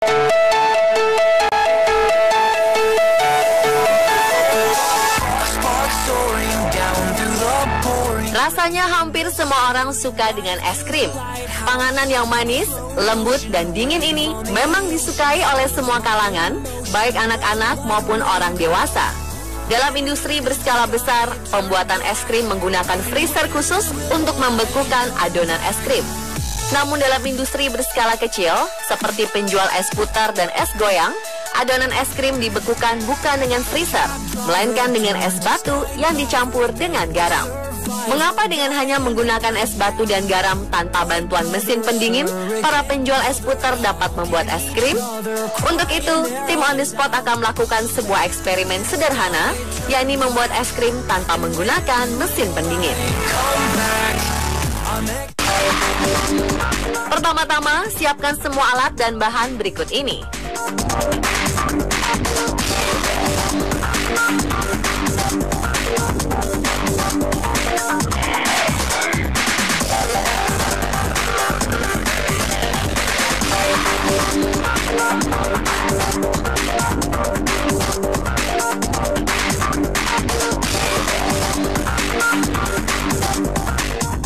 Rasanya hampir semua orang suka dengan es krim. Panganan yang manis, lembut, dan dingin ini memang disukai oleh semua kalangan, baik anak-anak maupun orang dewasa. Dalam industri berskala besar, pembuatan es krim menggunakan freezer khusus untuk membekukan adonan es krim. Namun dalam industri berskala kecil, seperti penjual es putar dan es goyang, adonan es krim dibekukan bukan dengan freezer, melainkan dengan es batu yang dicampur dengan garam. Mengapa dengan hanya menggunakan es batu dan garam tanpa bantuan mesin pendingin, para penjual es putar dapat membuat es krim? Untuk itu, tim On The Spot akan melakukan sebuah eksperimen sederhana, yakni membuat es krim tanpa menggunakan mesin pendingin. Pertama-tama, siapkan semua alat dan bahan berikut ini.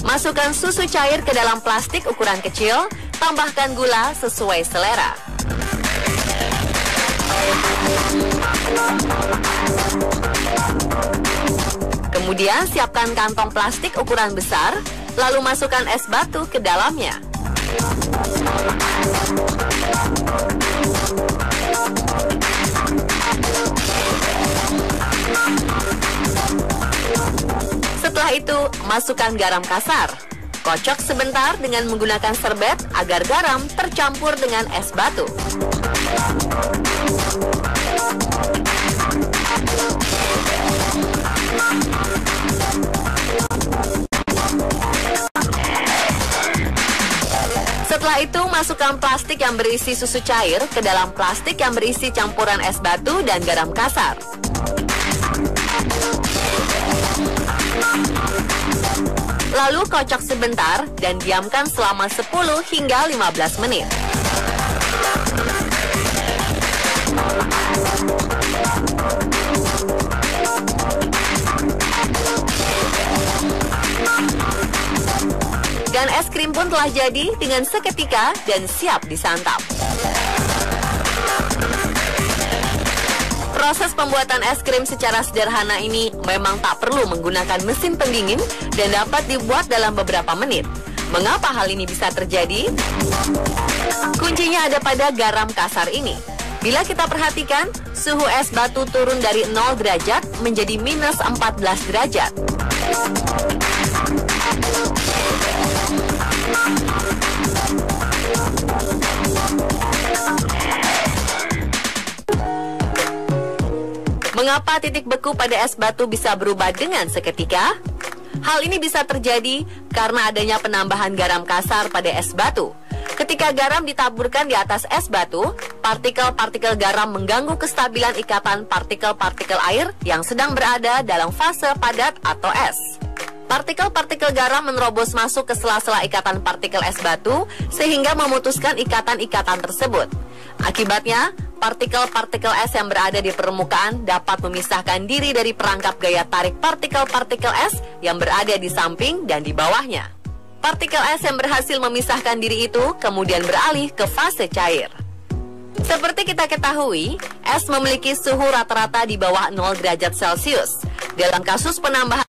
Masukkan susu cair ke dalam plastik ukuran kecil, tambahkan gula sesuai selera. Kemudian siapkan kantong plastik ukuran besar, lalu masukkan es batu ke dalamnya. Setelah itu, masukkan garam kasar. Kocok sebentar dengan menggunakan serbet agar garam tercampur dengan es batu. Setelah itu, masukkan plastik yang berisi susu cair ke dalam plastik yang berisi campuran es batu dan garam kasar. Lalu kocok sebentar dan diamkan selama 10 hingga 15 menit. Dan es krim pun telah jadi dengan seketika dan siap disantap. Proses pembuatan es krim secara sederhana ini memang tak perlu menggunakan mesin pendingin dan dapat dibuat dalam beberapa menit. Mengapa hal ini bisa terjadi? Kuncinya ada pada garam kasar ini. Bila kita perhatikan, suhu es batu turun dari 0 derajat menjadi minus 14 derajat. Mengapa titik beku pada es batu bisa berubah dengan seketika? Hal ini bisa terjadi karena adanya penambahan garam kasar pada es batu. Ketika garam ditaburkan di atas es batu, partikel-partikel garam mengganggu kestabilan ikatan partikel-partikel air yang sedang berada dalam fase padat atau es. Partikel-partikel garam menerobos masuk ke sela-sela ikatan partikel es batu sehingga memutuskan ikatan-ikatan tersebut. Akibatnya, partikel-partikel es yang berada di permukaan dapat memisahkan diri dari perangkap gaya tarik partikel-partikel es yang berada di samping dan di bawahnya. Partikel es yang berhasil memisahkan diri itu kemudian beralih ke fase cair. Seperti kita ketahui, es memiliki suhu rata-rata di bawah 0 derajat Celcius. Dalam kasus penambahan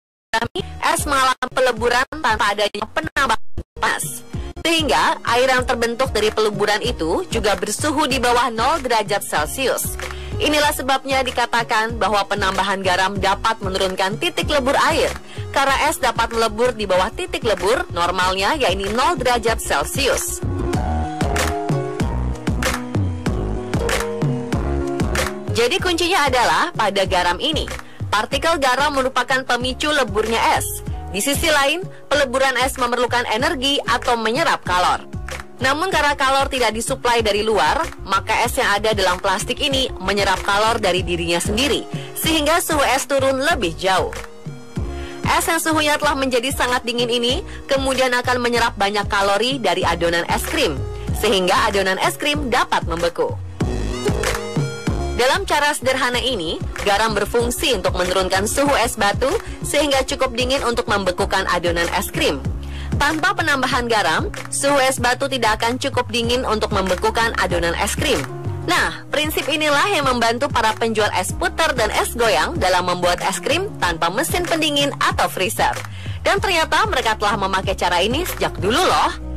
es mengalami peleburan tanpa adanya penambahan panas. Sehingga air yang terbentuk dari peleburan itu juga bersuhu di bawah 0 derajat Celcius. Inilah sebabnya dikatakan bahwa penambahan garam dapat menurunkan titik lebur air, karena es dapat melebur di bawah titik lebur normalnya yaitu 0 derajat Celcius. Jadi kuncinya adalah pada garam ini. Partikel garam merupakan pemicu leburnya es. Di sisi lain, peleburan es memerlukan energi atau menyerap kalor. Namun karena kalor tidak disuplai dari luar, maka es yang ada dalam plastik ini menyerap kalor dari dirinya sendiri, sehingga suhu es turun lebih jauh. Es yang suhunya telah menjadi sangat dingin ini kemudian akan menyerap banyak kalori dari adonan es krim, sehingga adonan es krim dapat membeku. Dalam cara sederhana ini, garam berfungsi untuk menurunkan suhu es batu sehingga cukup dingin untuk membekukan adonan es krim. Tanpa penambahan garam, suhu es batu tidak akan cukup dingin untuk membekukan adonan es krim. Nah, prinsip inilah yang membantu para penjual es puter dan es goyang dalam membuat es krim tanpa mesin pendingin atau freezer. Dan ternyata mereka telah memakai cara ini sejak dulu loh.